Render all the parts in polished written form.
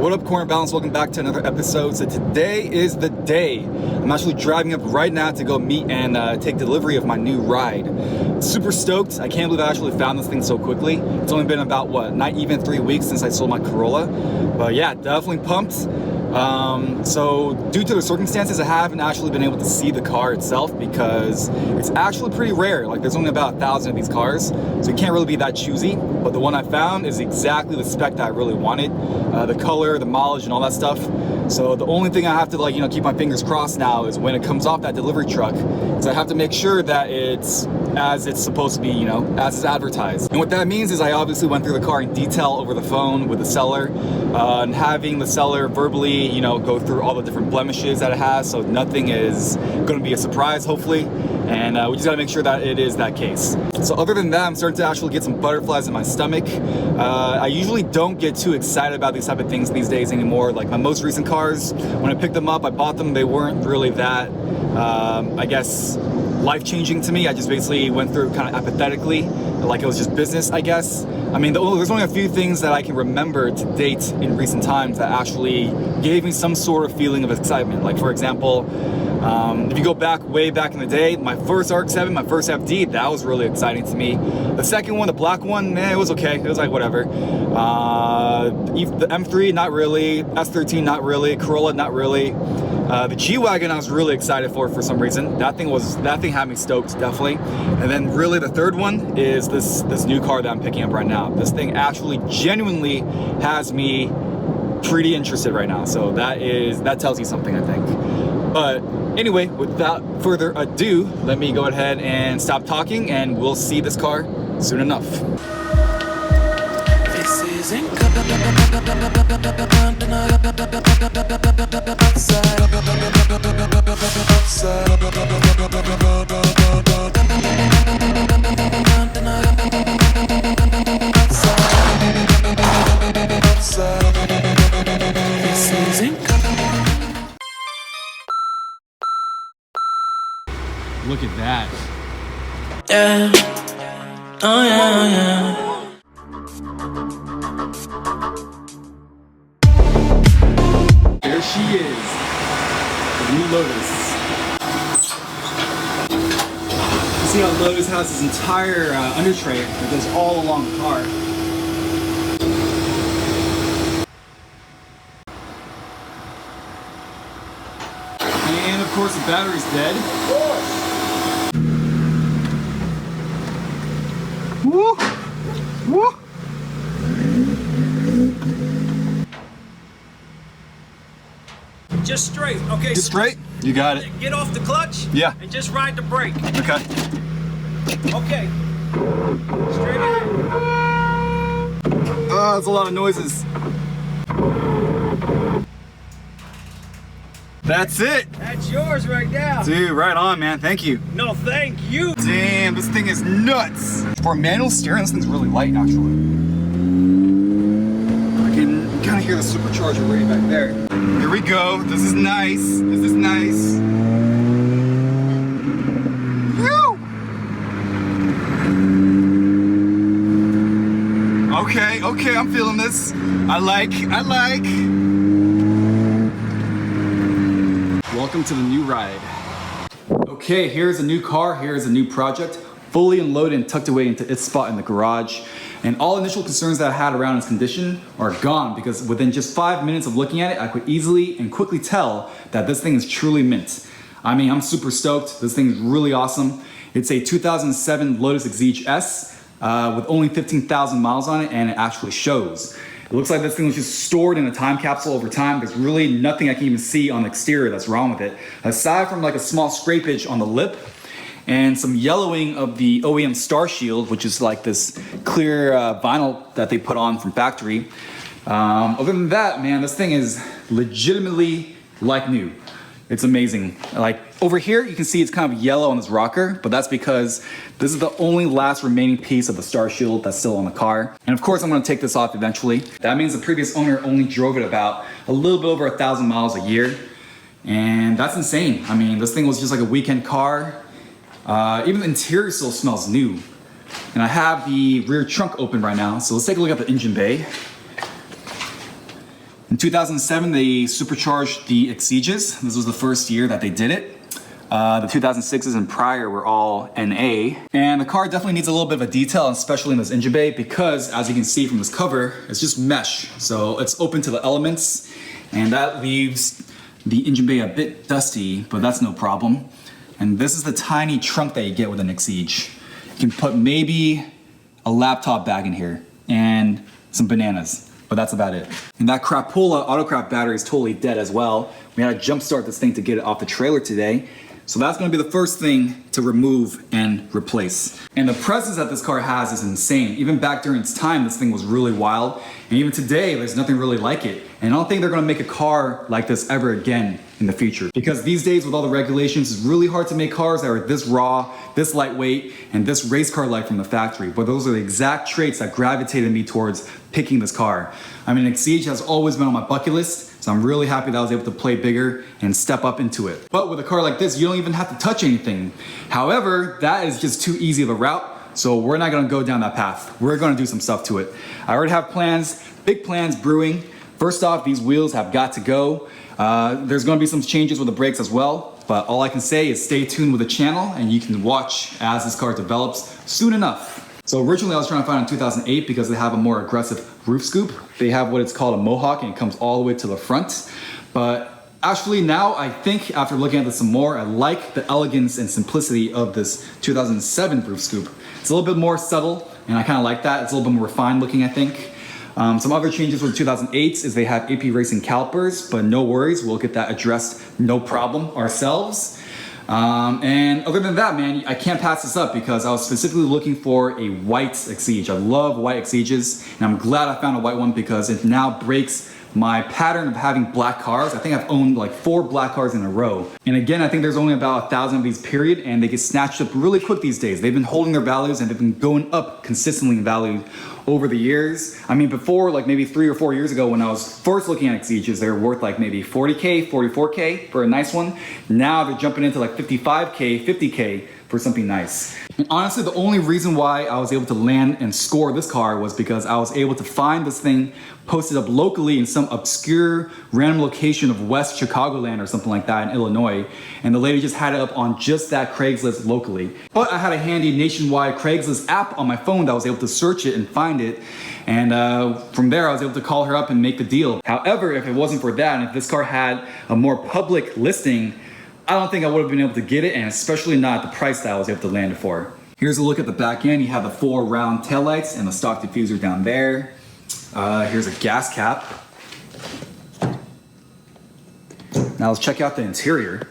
What up, Corner Balance? Welcome back to another episode. So today is the day. I'm actually driving up right now to go meet and take delivery of my new ride. Super stoked. I can't believe I actually found this thing so quickly. It's only been about, not even 3 weeks since I sold my Corolla. But yeah, definitely pumped. So due to the circumstances, I haven't actually been able to see the car itself because it's actually pretty rare. Like, there's only about 1,000 of these cars, so you can't really be that choosy. But the one I found is exactly the spec that I really wanted. The color, the mileage, and all that stuff. So the only thing I have to keep my fingers crossed now is when it comes off that delivery truck, is I have to make sure that it's as it's supposed to be, as it's advertised. And what that means is I obviously went through the car in detail over the phone with the seller, and having the seller verbally, go through all the different blemishes that it has, so nothing is going to be a surprise, hopefully. And we just got to make sure that it is that case. So other than that, I'm starting to actually get some butterflies in my stomach. I usually don't get too excited about these type of things these days anymore. Like my most recent cars, when I picked them up, I bought them, they weren't really that, I guess, life-changing to me. I just basically went through kind of apathetically, like it was just business, I guess. I mean, there's only a few things that I can remember to date in recent times that actually gave me some sort of feeling of excitement. Like, for example, if you go way back in the day, my first RX-7, my first FD, that was really exciting to me. The second one, the black one, it was okay. It was like whatever. The M3, not really. S13, not really. Corolla, not really. The G-Wagon I was really excited for some reason. That thing had me stoked, definitely. And then really the third one is this new car that I'm picking up right now. This thing actually genuinely has me pretty interested right now. So that tells you something, I think. But anyway, without further ado, let me go ahead and stop talking and we'll see this car soon enough. This isn't Look at that. yeah. Oh yeah, yeah. There she is, the new Lotus. You see how Lotus has this entire under tray that goes all along the car. And of course the battery's dead. Woo! Woo! Just straight, okay? Just straight? You got it. Get off the clutch. Yeah. And just ride the brake. Okay. Okay. Straight ahead. Oh, there's a lot of noises. That's it. That's yours right now. Dude, right on, man. Thank you. No, thank you. Damn, this thing is nuts. For manual steering, this thing's really light, actually. I can kind of hear the supercharger right back there. Here we go. This is nice. This is nice. Woo! Okay, I'm feeling this. I like. Welcome to the new ride. Okay, here's a new car, here's a new project, fully unloaded and tucked away into its spot in the garage. And all initial concerns that I had around its condition are gone because within just 5 minutes of looking at it, I could easily and quickly tell that this thing is truly mint. I mean, I'm super stoked. This thing is really awesome. It's a 2007 Lotus Exige S with only 15,000 miles on it, and it actually shows. It looks like this thing was just stored in a time capsule over time. There's really nothing I can even see on the exterior that's wrong with it, aside from like a small scrapage on the lip and some yellowing of the OEM Star Shield, which is like this clear vinyl that they put on from factory. Other than that, man, this thing is legitimately like new. It's amazing. Like over here, you can see it's kind of yellow on this rocker, but that's because this is the only last remaining piece of the Star Shield that's still on the car. And of course, I'm gonna take this off eventually. That means the previous owner only drove it about a little bit over 1,000 miles a year. And that's insane. I mean, this thing was just like a weekend car. Even the interior still smells new. And I have the rear trunk open right now, so let's take a look at the engine bay. In 2007, they supercharged the Exeges. This was the first year that they did it. The 2006s and prior were all NA. And the car definitely needs a little bit of a detail, especially in this engine bay, because as you can see from this cover, it's just mesh. So it's open to the elements, and that leaves the engine bay a bit dusty, but that's no problem. And this is the tiny trunk that you get with an Exige. You can put maybe a laptop bag in here and some bananas, but that's about it. And that crapola Autocraft battery is totally dead as well. We had to jump start this thing to get it off the trailer today. So that's gonna be the first thing to remove and replace. And the presence that this car has is insane. Even back during its time, this thing was really wild. And even today, there's nothing really like it. And I don't think they're gonna make a car like this ever again in the future. Because these days with all the regulations, it's really hard to make cars that are this raw, this lightweight, and this race car like from the factory. But those are the exact traits that gravitated me towards picking this car. I mean, Exige has always been on my bucket list, so I'm really happy that I was able to play bigger and step up into it. But with a car like this, you don't even have to touch anything. However, that is just too easy of a route, so we're not gonna go down that path. We're gonna do some stuff to it. I already have plans, big plans brewing. First off, these wheels have got to go. There's gonna be some changes with the brakes as well, but all I can say is stay tuned with the channel and you can watch as this car develops soon enough. So originally I was trying to find in 2008 because they have a more aggressive roof scoop. They have what it's called a Mohawk and it comes all the way to the front. But actually now I think after looking at this some more, I like the elegance and simplicity of this 2007 roof scoop. It's a little bit more subtle and I kind of like that. It's a little bit more refined looking, I think. Some other changes with 2008s is they have AP Racing calipers, but no worries, we'll get that addressed no problem ourselves. And other than that, man, I can't pass this up because I was specifically looking for a white Exige. I love white Exiges, and I'm glad I found a white one because it now breaks my pattern of having black cars. I think I've owned like 4 black cars in a row. And again, I think there's only about 1,000 of these period, and they get snatched up really quick these days. They've been holding their values and they've been going up consistently in value over the years. I mean, before, like maybe 3 or 4 years ago when I was first looking at Exiges, they were worth like maybe 40K, 44K for a nice one. Now they're jumping into like 55K, 50K for something nice. And honestly, the only reason why I was able to land and score this car was because I was able to find this thing posted up locally in some obscure random location of West Chicagoland or something like that in Illinois. And the lady just had it up on just that Craigslist locally. But I had a handy nationwide Craigslist app on my phone that was able to search it and find it. And from there, I was able to call her up and make the deal. However, if it wasn't for that, and if this car had a more public listing, I don't think I would have been able to get it, and especially not the price that I was able to land it for. Here's a look at the back end. You have the 4 round taillights and the stock diffuser down there. Here's a gas cap. Now let's check out the interior.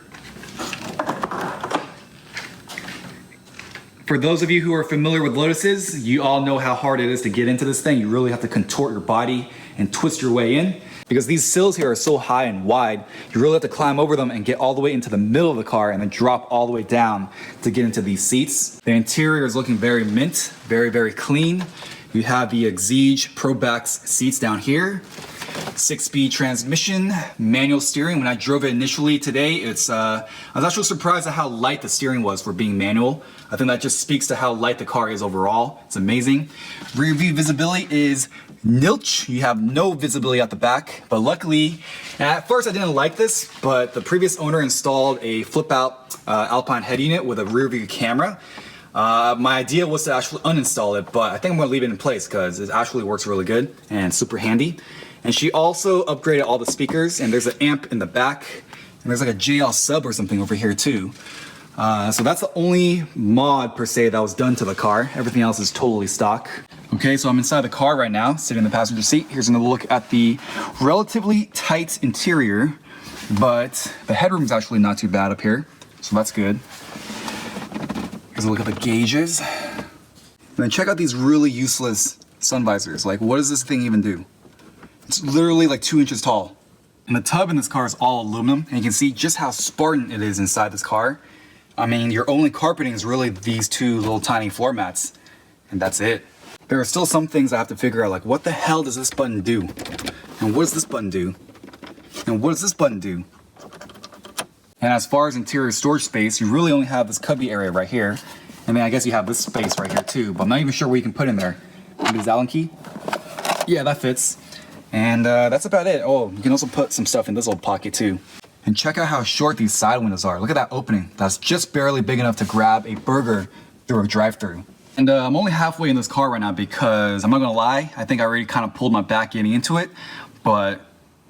For those of you who are familiar with Lotuses, you all know how hard it is to get into this thing. You really have to contort your body and twist your way in. Because these sills here are so high and wide, you really have to climb over them and get all the way into the middle of the car and then drop all the way down to get into these seats. The interior is looking very mint, very, very clean. You have the Exige ProBax seats down here. 6-speed transmission, manual steering. When I drove it initially today, I was actually surprised at how light the steering was for being manual. I think that just speaks to how light the car is overall. It's amazing. Rear view visibility is nilch. You have no visibility at the back, but luckily, at first I didn't like this, but the previous owner installed a flip out Alpine head unit with a rear view camera. My idea was to actually uninstall it, but I think I'm gonna leave it in place because it actually works really good and super handy. And she also upgraded all the speakers, and there's an amp in the back, and there's like a JL sub or something over here too. So that's the only mod per se that was done to the car. Everything else is totally stock. Okay, so I'm inside the car right now, sitting in the passenger seat. Here's another look at the relatively tight interior, but the headroom is actually not too bad up here, so that's good. Here's a look at the gauges. And then check out these really useless sun visors. Like, what does this thing even do? It's literally like 2 inches tall. And the tub in this car is all aluminum, and you can see just how Spartan it is inside this car. I mean, your only carpeting is really these 2 little tiny floor mats, and that's it. There are still some things I have to figure out, like what the hell does this button do? And what does this button do? And what does this button do? And as far as interior storage space, you really only have this cubby area right here. And then I guess you have this space right here too, but I'm not even sure what you can put in there. Maybe this Allen key? Yeah, that fits. And that's about it. Oh, you can also put some stuff in this little pocket too. And check out how short these side windows are. Look at that opening. That's just barely big enough to grab a burger through a drive-thru. And I'm only halfway in this car right now because I'm not gonna lie, I think I already kind of pulled my back getting into it, but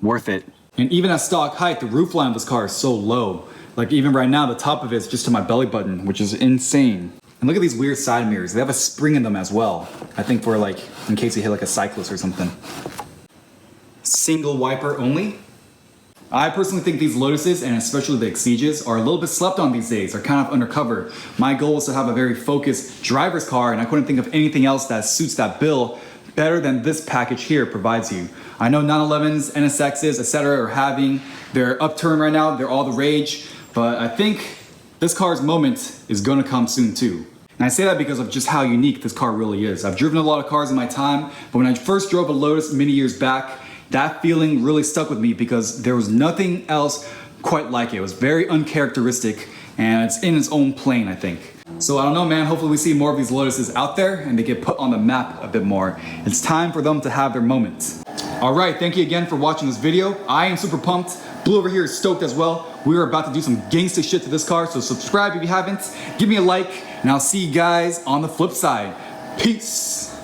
worth it. And even at stock height, the roof line of this car is so low. Like even right now, the top of it is just to my belly button, which is insane. And look at these weird side mirrors. They have a spring in them as well. I think for like, in case you hit like a cyclist or something. Single wiper only. I personally think these Lotuses, and especially the Exiges, are a little bit slept on these days. They're kind of undercover. My goal was to have a very focused driver's car, and I couldn't think of anything else that suits that bill better than this package here provides you. I know 911s, NSXs, etc. are having their upturn right now. They're all the rage, but I think this car's moment is gonna come soon too. And I say that because of just how unique this car really is. I've driven a lot of cars in my time, but when I first drove a Lotus many years back, that feeling really stuck with me because there was nothing else quite like it. It was very uncharacteristic and it's in its own plane, I think. So I don't know, man, hopefully we see more of these Lotuses out there and they get put on the map a bit more. It's time for them to have their moment. All right, thank you again for watching this video. I am super pumped. Blue over here is stoked as well. We are about to do some gangsta shit to this car, so subscribe if you haven't. Give me a like, and I'll see you guys on the flip side. Peace.